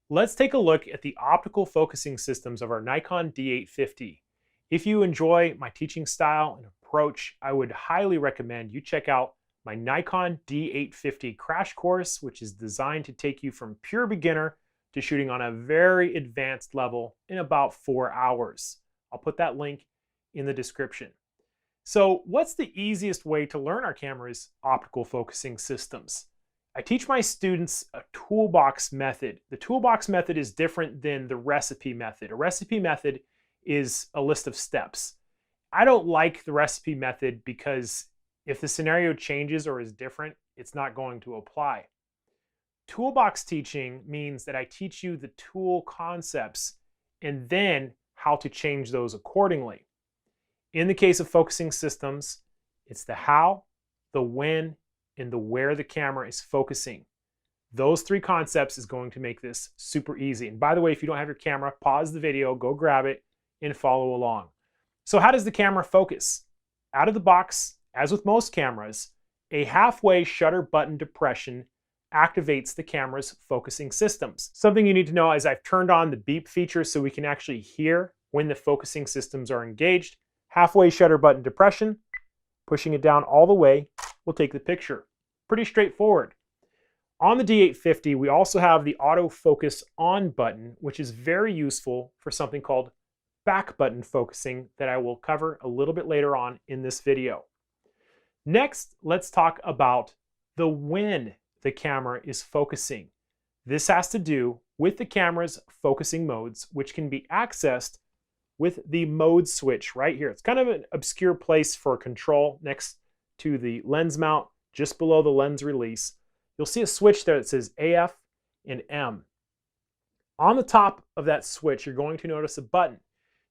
Let's take a look at the optical focusing systems of our Nikon D850. If you enjoy my teaching style and approach, I would highly recommend you check out my Nikon D850 crash course, which is designed to take you from pure beginner to shooting on a very advanced level in about 4 hours. I'll put that link in the description. So what's the easiest way to learn our camera's optical focusing systems? I teach my students a toolbox method. The toolbox method is different than the recipe method. A recipe method is a list of steps. I don't like the recipe method because if the scenario changes or is different, it's not going to apply. Toolbox teaching means that I teach you the tool concepts and then how to change those accordingly. In the case of focusing systems, it's the how, the when, and the where the camera is focusing. Those three concepts is going to make this super easy. And by the way, if you don't have your camera, pause the video, go grab it, and follow along. So how does the camera focus? Out of the box, as with most cameras, a halfway shutter button depression activates the camera's focusing systems. Something you need to know is I've turned on the beep feature so we can actually hear when the focusing systems are engaged. Halfway shutter button depression, pushing it down all the way, will take the picture. Pretty straightforward. On the D850, we also have the autofocus on button, which is very useful for something called back button focusing that I will cover a little bit later on in this video. Next, let's talk about the when the camera is focusing. This has to do with the camera's focusing modes, which can be accessed with the mode switch right here. It's kind of an obscure place for control next to the lens mount, just below the lens release. You'll see a switch there that says AF and M. On the top of that switch, you're going to notice a button.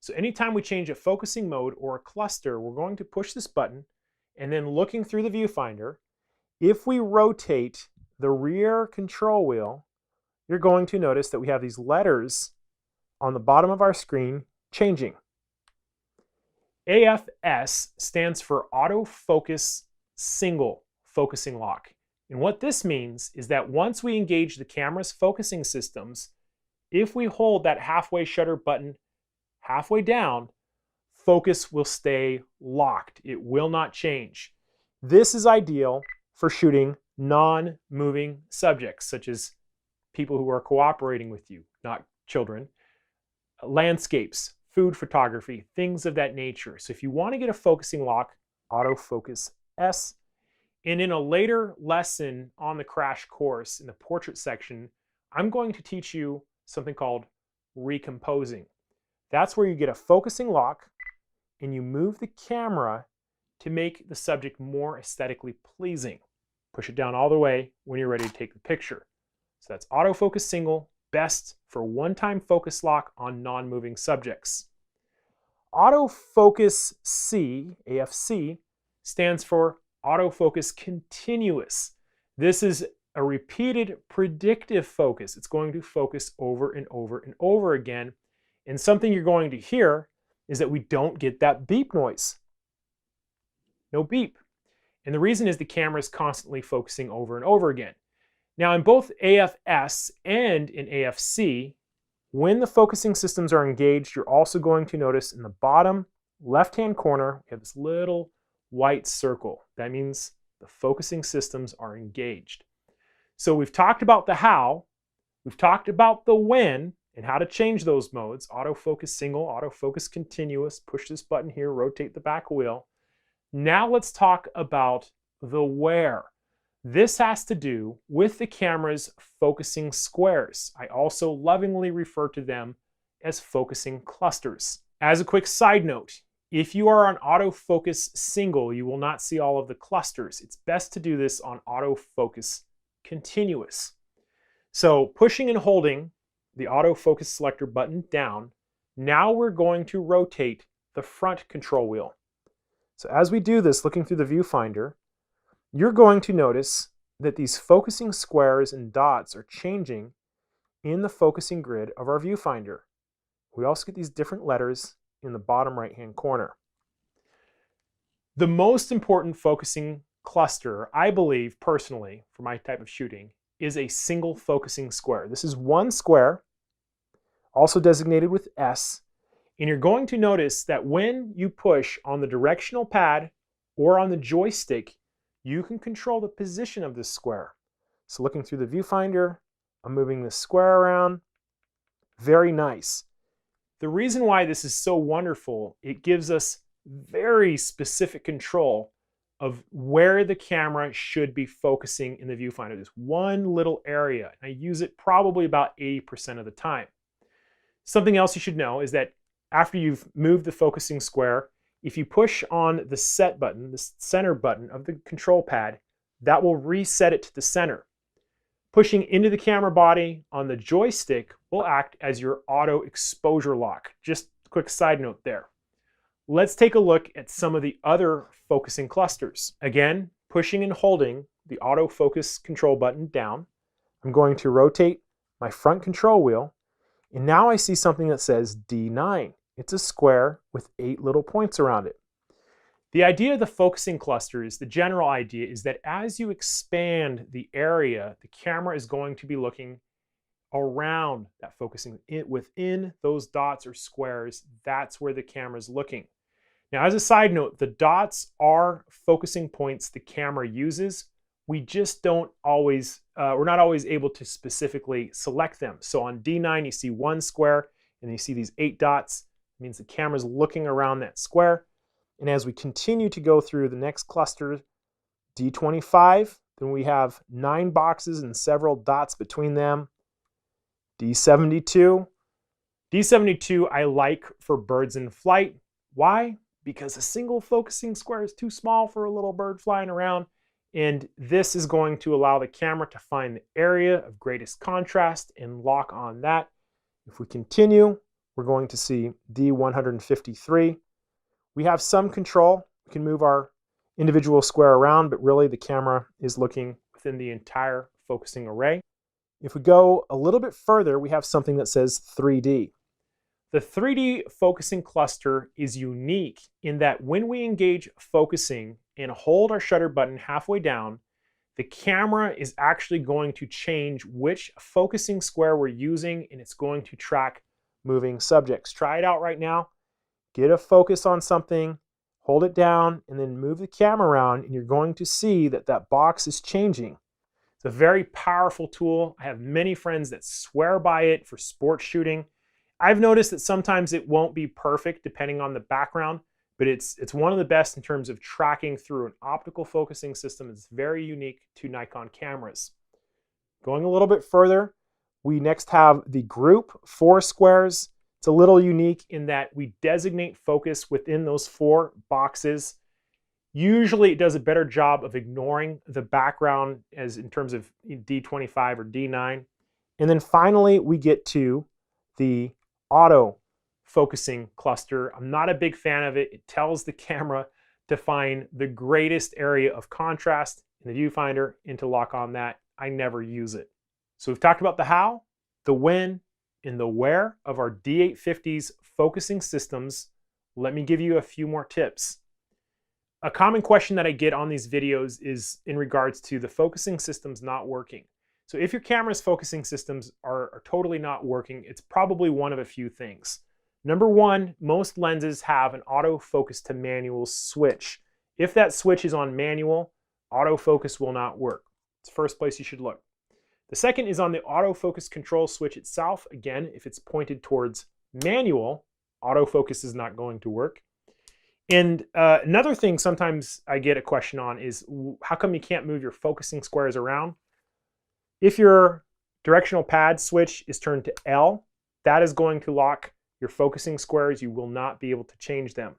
So anytime we change a focusing mode or a cluster, we're going to push this button, and then looking through the viewfinder, if we rotate the rear control wheel, you're going to notice that we have these letters on the bottom of our screen changing. AFS stands for autofocus single focusing lock. And what this means is that once we engage the camera's focusing systems, if we hold that halfway shutter button halfway down, focus will stay locked. It will not change. This is ideal for shooting non-moving subjects, such as people who are cooperating with you, not children, landscapes, food photography, things of that nature. So if you want to get a focusing lock, autofocus S. And in a later lesson on the crash course in the portrait section, I'm going to teach you something called recomposing. That's where you get a focusing lock and you move the camera to make the subject more aesthetically pleasing. Push it down all the way when you're ready to take the picture. So that's autofocus single, best for one-time focus lock on non-moving subjects. Autofocus C, AFC, stands for autofocus continuous. This is a repeated predictive focus. It's going to focus over and over and over again. And something you're going to hear is that we don't get that beep noise. No beep. And the reason is the camera is constantly focusing over and over again. Now in both AFS and in AFC, when the focusing systems are engaged, you're also going to notice in the bottom left-hand corner, we have this little white circle. That means the focusing systems are engaged. So we've talked about the how, we've talked about the when, and how to change those modes. Autofocus single, autofocus continuous, push this button here, rotate the back wheel. Now let's talk about the where. This has to do with the camera's focusing squares. I also lovingly refer to them as focusing clusters. As a quick side note, if you are on autofocus single, you will not see all of the clusters. It's best to do this on autofocus continuous. So pushing and holding the autofocus selector button down, now we're going to rotate the front control wheel. So as we do this, looking through the viewfinder, you're going to notice that these focusing squares and dots are changing in the focusing grid of our viewfinder. We also get these different letters in the bottom right-hand corner. The most important focusing cluster, I believe personally, for my type of shooting, is a single focusing square. This is one square, also designated with S, and you're going to notice that when you push on the directional pad or on the joystick, you can control the position of this square. So looking through the viewfinder, I'm moving this square around. Very nice. The reason why this is so wonderful, it gives us very specific control of where the camera should be focusing in the viewfinder. This one little area. I use it probably about 80% of the time. Something else you should know is that after you've moved the focusing square, if you push on the set button, the center button of the control pad, that will reset it to the center. Pushing into the camera body on the joystick will act as your auto exposure lock. Just a quick side note there. Let's take a look at some of the other focusing clusters. Again, pushing and holding the autofocus control button down, I'm going to rotate my front control wheel, and now I see something that says D9. It's a square with 8 little points around it. The idea of the focusing clusters, the general idea is that as you expand the area, the camera is going to be looking around that focusing. Within those dots or squares, that's where the camera is looking. Now, as a side note, the dots are focusing points the camera uses. We just don't always, we're not always able to specifically select them. So on D9, you see one square, and you see these 8 dots. It means the camera's looking around that square. And as we continue to go through the next cluster, D25, then we have 9 boxes and several dots between them. D72. D72 I like for birds in flight. Why? Because a single focusing square is too small for a little bird flying around. And this is going to allow the camera to find the area of greatest contrast and lock on that. If we continue, we're going to see D153. We have some control. We can move our individual square around, but really the camera is looking within the entire focusing array. If we go a little bit further, we have something that says 3D. The 3D focusing cluster is unique in that when we engage focusing and hold our shutter button halfway down, the camera is actually going to change which focusing square we're using, and it's going to track moving subjects. Try it out right now. Get a focus on something, hold it down, and then move the camera around, and you're going to see that that box is changing. It's a very powerful tool. I have many friends that swear by it for sports shooting. I've noticed that sometimes it won't be perfect depending on the background, but it's one of the best in terms of tracking through an optical focusing system. It's very unique to Nikon cameras. Going a little bit further, we next have the group 4 squares. It's a little unique in that we designate focus within those 4 boxes. Usually it does a better job of ignoring the background as in terms of D25 or D9. And then finally we get to the auto focusing cluster. I'm not a big fan of it. It tells the camera to find the greatest area of contrast in the viewfinder and to lock on that. I never use it. So we've talked about the how, the when, and the where of our D850's focusing systems. Let me give you a few more tips. A common question that I get on these videos is in regards to the focusing systems not working. So if your camera's focusing systems are totally not working, it's probably one of a few things. Number one, most lenses have an autofocus to manual switch. If that switch is on manual, autofocus will not work. It's the first place you should look. The second is on the autofocus control switch itself. Again, if it's pointed towards manual, autofocus is not going to work. And another thing sometimes I get a question on is, how come you can't move your focusing squares around? If your directional pad switch is turned to L, that is going to lock your focusing squares. You will not be able to change them.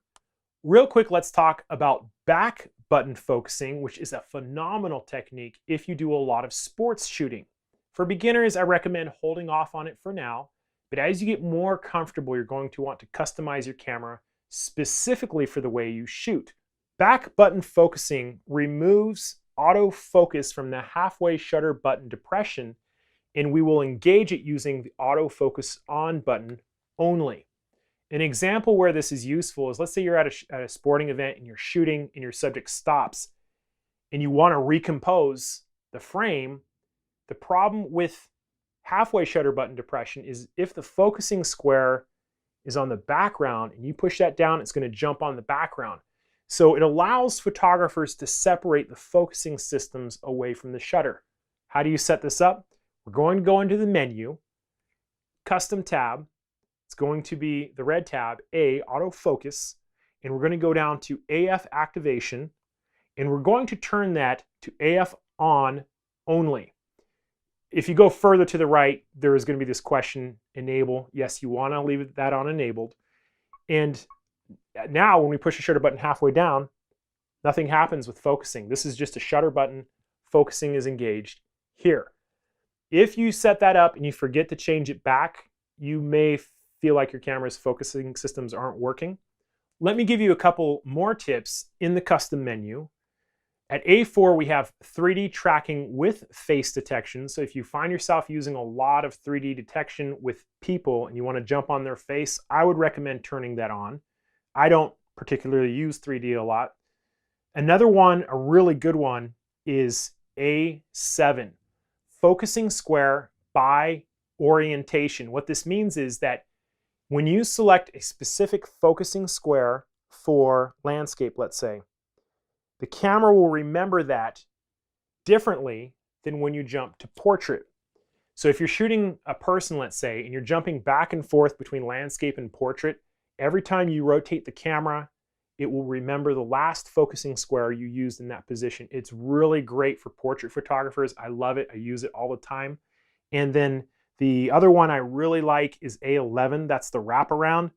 Real quick, let's talk about back button focusing, which is a phenomenal technique if you do a lot of sports shooting. For beginners, I recommend holding off on it for now, but as you get more comfortable, you're going to want to customize your camera specifically for the way you shoot. Back button focusing removes autofocus from the halfway shutter button depression, and we will engage it using the autofocus on button only. An example where this is useful is, let's say you're at a sporting event and you're shooting and your subject stops and you want to recompose the frame. The problem with halfway shutter button depression is if the focusing square is on the background and you push that down, it's going to jump on the background. So it allows photographers to separate the focusing systems away from the shutter. How do you set this up? We're going to go into the menu, custom tab. It's going to be the red tab, A, autofocus, and we're going to go down to AF activation, and we're going to turn that to AF on only. If you go further to the right, there is going to be this question, enable. Yes, you want to leave that on enabled. And now when we push the shutter button halfway down, nothing happens with focusing. This is just a shutter button. Focusing is engaged here. If you set that up and you forget to change it back, you may feel like your camera's focusing systems aren't working. Let me give you a couple more tips in the custom menu. At A4, we have 3D tracking with face detection. So if you find yourself using a lot of 3D detection with people and you want to jump on their face, I would recommend turning that on. I don't particularly use 3D a lot. Another one, a really good one, is A7, focusing square by orientation. What this means is that when you select a specific focusing square for landscape, let's say, the camera will remember that differently than when you jump to portrait. So if you're shooting a person, let's say, and you're jumping back and forth between landscape and portrait, every time you rotate the camera, it will remember the last focusing square you used in that position. It's really great for portrait photographers. I love it. I use it all the time. And then the other one I really like is A11. That's the wraparound.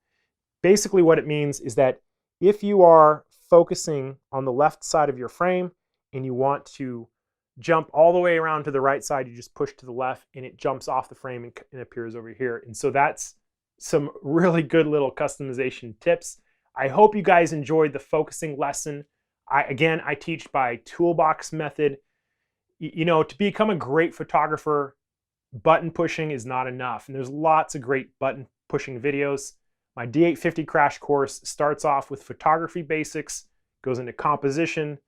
Basically what it means is that if you are focusing on the left side of your frame and you want to jump all the way around to the right side, you just push to the left and it jumps off the frame and appears over here. And so that's some really good little customization tips. I hope you guys enjoyed the focusing lesson. Again, I teach by toolbox method. You know, to become a great photographer, button pushing is not enough. And there's lots of great button pushing videos. My D850 crash course starts off with photography basics, goes into composition,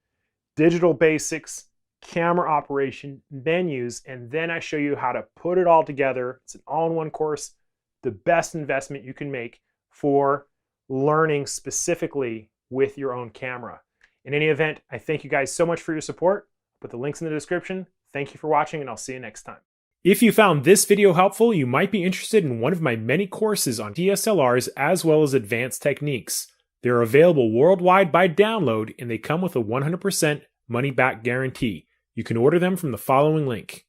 digital basics, camera operation, menus, and then I show you how to put it all together. It's an all-in-one course, the best investment you can make for learning specifically with your own camera. In any event, I thank you guys so much for your support. I'll put the links in the description. Thank you for watching, and I'll see you next time. If you found this video helpful, you might be interested in one of my many courses on DSLRs as well as advanced techniques. They're available worldwide by download, and they come with a 100% money-back guarantee. You can order them from the following link.